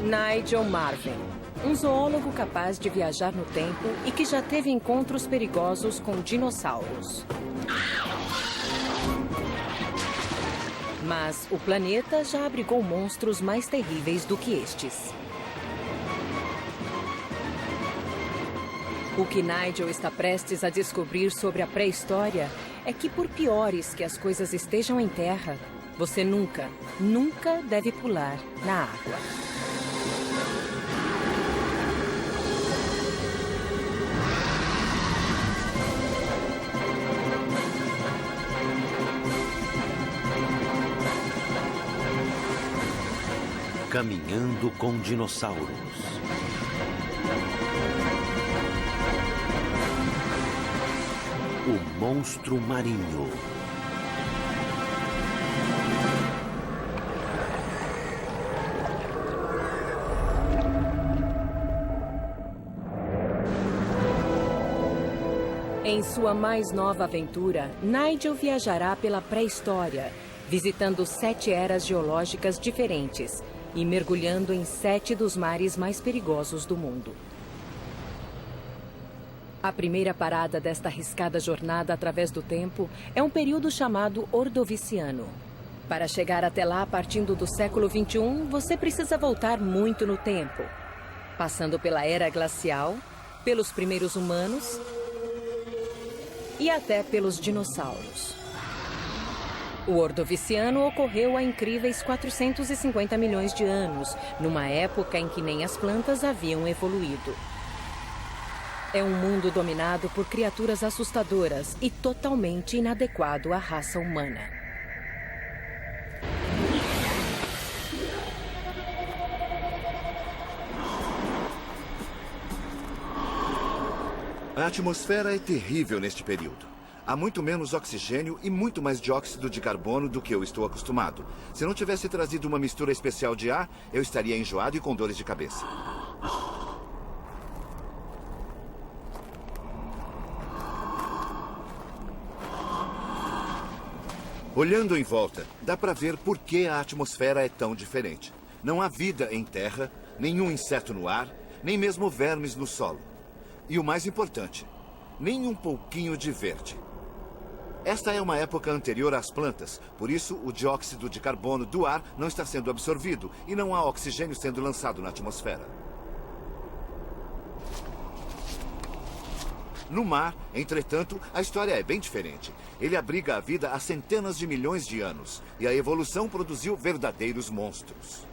Nigel Marven, um zoólogo capaz de viajar no tempo e que já teve encontros perigosos com dinossauros. Mas o planeta já abrigou monstros mais terríveis do que estes. O que Nigel está prestes a descobrir sobre a pré-história é que, por piores que as coisas estejam em terra, você nunca, nunca deve pular na água. Caminhando com dinossauros. O monstro marinho. Em sua mais nova aventura, Nigel viajará pela pré-história, visitando 7 eras geológicas diferentes e mergulhando em 7 dos mares mais perigosos do mundo. A primeira parada desta arriscada jornada através do tempo é um período chamado Ordoviciano. Para chegar até lá, partindo do século XXI, você precisa voltar muito no tempo, passando pela Era Glacial, pelos primeiros humanos e até pelos dinossauros. O Ordoviciano ocorreu há incríveis 450 milhões de anos, numa época em que nem as plantas haviam evoluído. É um mundo dominado por criaturas assustadoras e totalmente inadequado à raça humana. A atmosfera é terrível neste período. Há muito menos oxigênio e muito mais dióxido de carbono do que eu estou acostumado. Se não tivesse trazido uma mistura especial de ar, eu estaria enjoado e com dores de cabeça. Olhando em volta, dá para ver por que a atmosfera é tão diferente. Não há vida em terra, nenhum inseto no ar, nem mesmo vermes no solo. E o mais importante, nem um pouquinho de verde. Esta é uma época anterior às plantas, por isso o dióxido de carbono do ar não está sendo absorvido e não há oxigênio sendo lançado na atmosfera. No mar, entretanto, a história é bem diferente. Ele abriga a vida há centenas de milhões de anos e a evolução produziu verdadeiros monstros.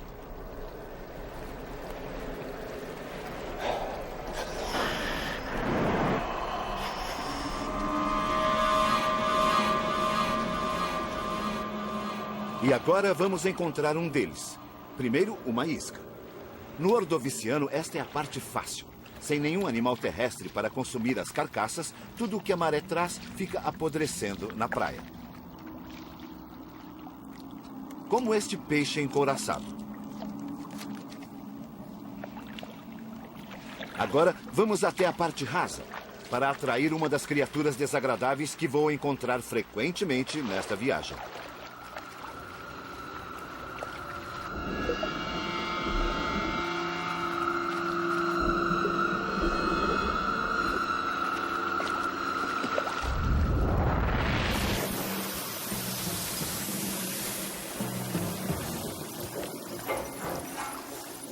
E agora vamos encontrar um deles. Primeiro, uma isca. No Ordoviciano, esta é a parte fácil. Sem nenhum animal terrestre para consumir as carcaças, tudo o que a maré traz fica apodrecendo na praia. Como este peixe encouraçado. Agora, vamos até a parte rasa, para atrair uma das criaturas desagradáveis que vou encontrar frequentemente nesta viagem.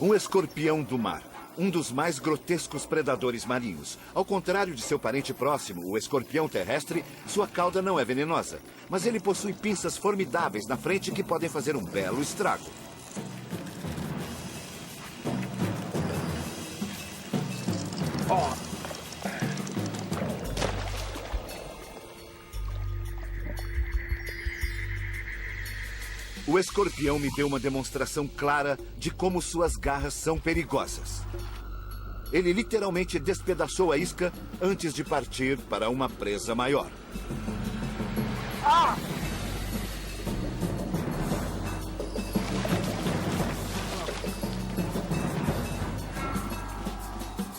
Um escorpião do mar, um dos mais grotescos predadores marinhos. Ao contrário de seu parente próximo, o escorpião terrestre, sua cauda não é venenosa, mas ele possui pinças formidáveis na frente que podem fazer um belo estrago. O escorpião me deu uma demonstração clara de como suas garras são perigosas. Ele literalmente despedaçou a isca antes de partir para uma presa maior.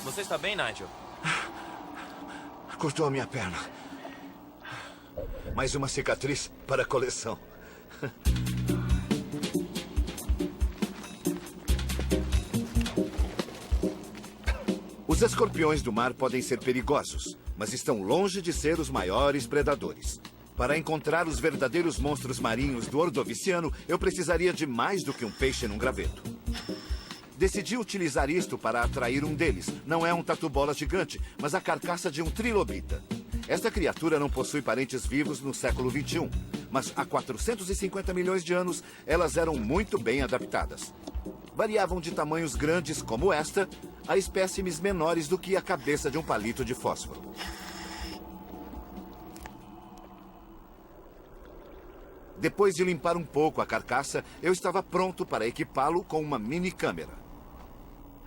Você está bem, Nigel? Cortou a minha perna. Mais uma cicatriz para a coleção. Os escorpiões do mar podem ser perigosos, mas estão longe de ser os maiores predadores. Para encontrar os verdadeiros monstros marinhos do Ordoviciano, eu precisaria de mais do que um peixe num graveto. Decidi utilizar isto para atrair um deles. Não é um tatu-bola gigante, mas a carcaça de um trilobita. Esta criatura não possui parentes vivos no século XXI, mas há 450 milhões de anos elas eram muito bem adaptadas. Variavam de tamanhos grandes como esta a espécimes menores do que a cabeça de um palito de fósforo. Depois de limpar um pouco a carcaça, eu estava pronto para equipá-lo com uma mini câmera.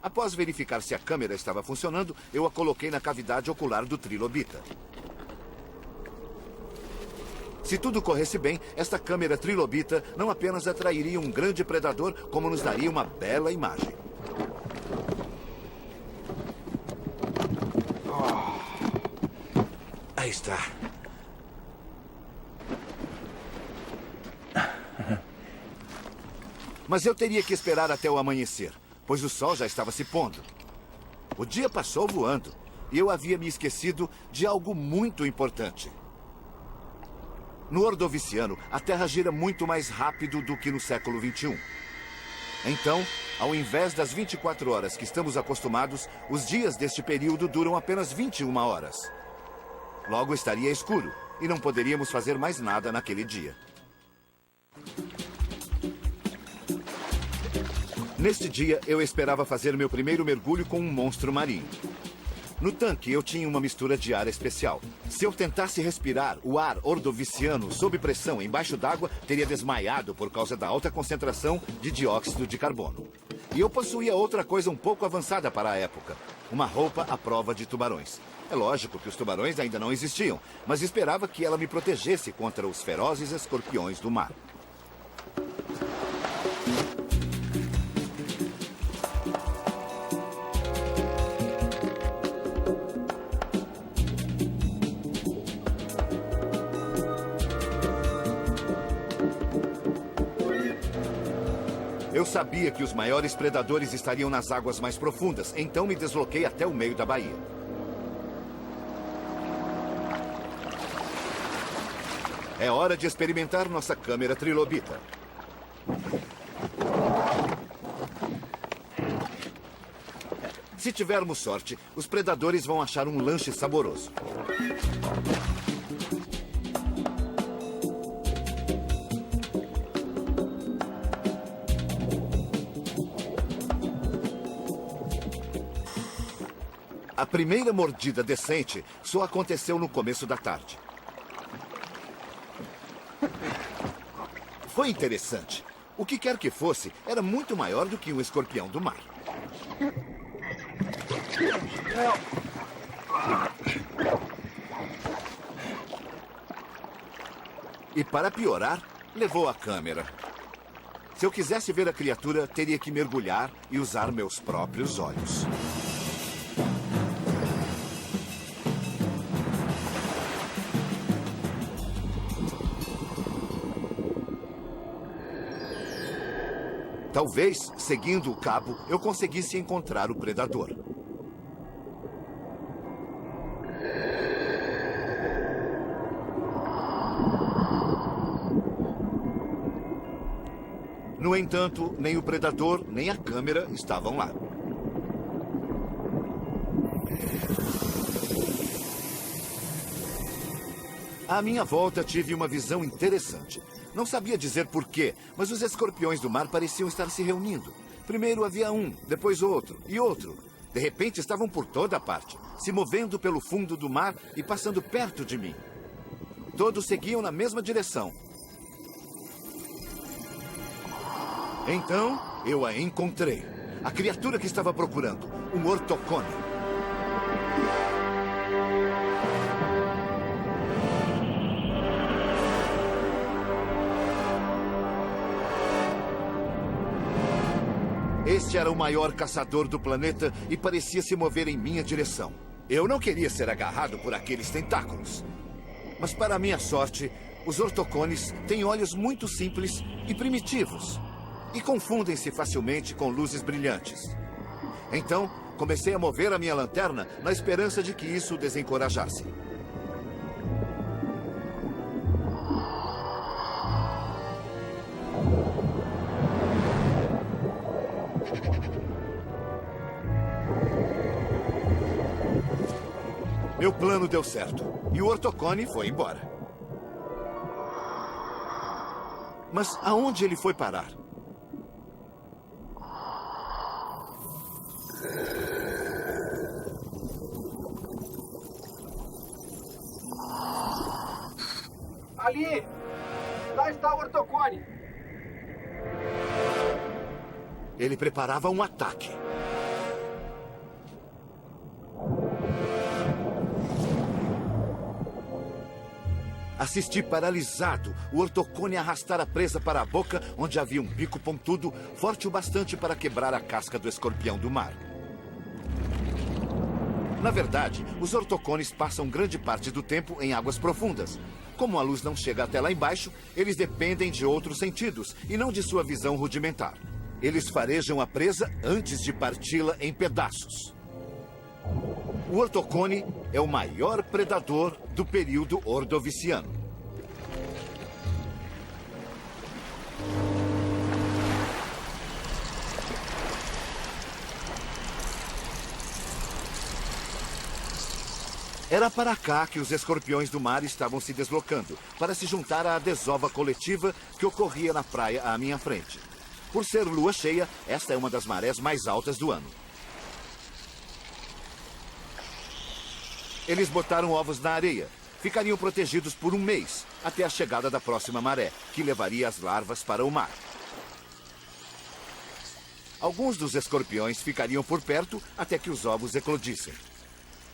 Após verificar se a câmera estava funcionando, eu a coloquei na cavidade ocular do trilobita. Se tudo corresse bem, esta câmera trilobita não apenas atrairia um grande predador, como nos daria uma bela imagem. Aí está. Mas eu teria que esperar até o amanhecer, pois o sol já estava se pondo. O dia passou voando e eu havia me esquecido de algo muito importante. No Ordoviciano, a Terra gira muito mais rápido do que no século XXI. Então, ao invés das 24 horas que estamos acostumados, os dias deste período duram apenas 21 horas. Logo estaria escuro e não poderíamos fazer mais nada naquele dia. Neste dia, eu esperava fazer meu primeiro mergulho com um monstro marinho. No tanque, eu tinha uma mistura de ar especial. Se eu tentasse respirar o ar ordoviciano sob pressão embaixo d'água, teria desmaiado por causa da alta concentração de dióxido de carbono. E eu possuía outra coisa um pouco avançada para a época. Uma roupa à prova de tubarões. É lógico que os tubarões ainda não existiam, mas esperava que ela me protegesse contra os ferozes escorpiões do mar. Eu sabia que os maiores predadores estariam nas águas mais profundas, então me desloquei até o meio da baía. É hora de experimentar nossa câmera trilobita. Se tivermos sorte, os predadores vão achar um lanche saboroso. A primeira mordida decente só aconteceu no começo da tarde. Foi interessante. O que quer que fosse, era muito maior do que um escorpião do mar. E para piorar, levou a câmera. Se eu quisesse ver a criatura, teria que mergulhar e usar meus próprios olhos. Talvez, seguindo o cabo, eu conseguisse encontrar o predador. No entanto, nem o predador, nem a câmera estavam lá. À minha volta, tive uma visão interessante. Não sabia dizer porquê, mas os escorpiões do mar pareciam estar se reunindo. Primeiro havia um, depois outro e outro. De repente estavam por toda parte, se movendo pelo fundo do mar e passando perto de mim. Todos seguiam na mesma direção. Então, eu a encontrei. A criatura que estava procurando, um ortocone. Este era o maior caçador do planeta e parecia se mover em minha direção. Eu não queria ser agarrado por aqueles tentáculos. Mas, para minha sorte, os ortocones têm olhos muito simples e primitivos. E confundem-se facilmente com luzes brilhantes. Então, Comecei a mover a minha lanterna na esperança de que isso o desencorajasse. Meu plano deu certo e o Ortocone foi embora. Mas aonde ele foi parar? Ali! Lá está o Ortocone! Ele preparava um ataque. Assisti paralisado o Ortocone arrastar a presa para a boca, onde havia um bico pontudo, forte o bastante para quebrar a casca do escorpião do mar. Na verdade, os ortocones passam grande parte do tempo em águas profundas. Como a luz não chega até lá embaixo, eles dependem de outros sentidos e não de sua visão rudimentar. Eles farejam a presa antes de parti-la em pedaços. O Ortocone é o maior predador do período Ordoviciano. Era para cá que os escorpiões do mar estavam se deslocando, para se juntar à desova coletiva que ocorria na praia à minha frente. Por ser lua cheia, esta é uma das marés mais altas do ano. Eles botaram ovos na areia. Ficariam protegidos por um mês, até a chegada da próxima maré, que levaria as larvas para o mar. Alguns dos escorpiões ficariam por perto até que os ovos eclodissem.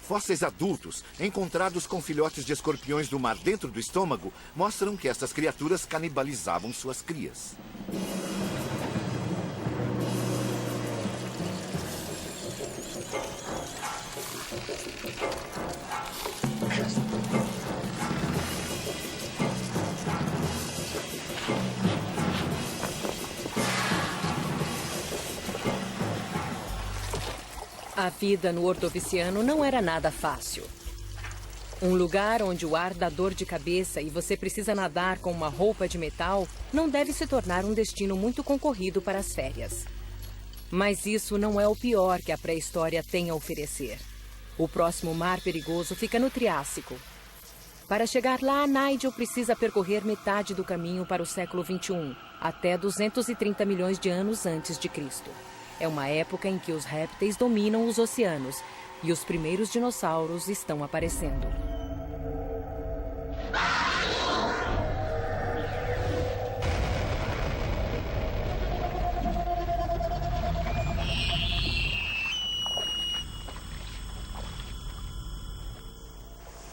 Fósseis adultos, encontrados com filhotes de escorpiões do mar dentro do estômago, mostram que essas criaturas canibalizavam suas crias. A vida no Ordoviciano não era nada fácil. Um lugar onde o ar dá dor de cabeça e você precisa nadar com uma roupa de metal não deve se tornar um destino muito concorrido para as férias. Mas isso não é o pior que a pré-história tem a oferecer. O próximo mar perigoso fica no Triássico. Para chegar lá, Nigel precisa percorrer metade do caminho para o século XXI, até 230 milhões de anos antes de Cristo. É uma época em que os répteis dominam os oceanos e os primeiros dinossauros estão aparecendo.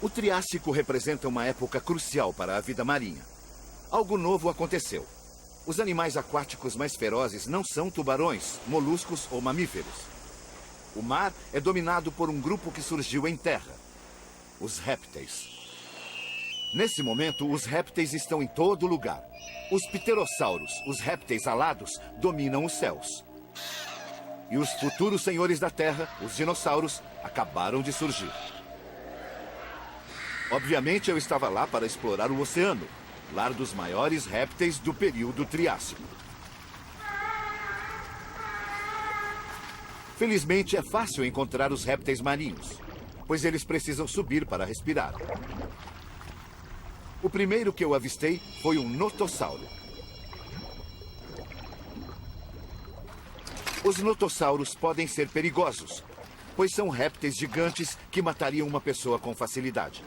O Triássico representa uma época crucial para a vida marinha. Algo novo aconteceu. Os animais aquáticos mais ferozes não são tubarões, moluscos ou mamíferos. O mar é dominado por um grupo que surgiu em terra: os répteis. Nesse momento, os répteis estão em todo lugar. Os pterossauros, os répteis alados, dominam os céus. E os futuros senhores da Terra, os dinossauros, acabaram de surgir. Obviamente, eu estava lá para explorar o oceano, lar dos maiores répteis do período Triássico. Felizmente, é fácil encontrar os répteis marinhos, pois eles precisam subir para respirar. O primeiro que eu avistei foi um notossauro. Os notossauros podem ser perigosos, pois são répteis gigantes que matariam uma pessoa com facilidade.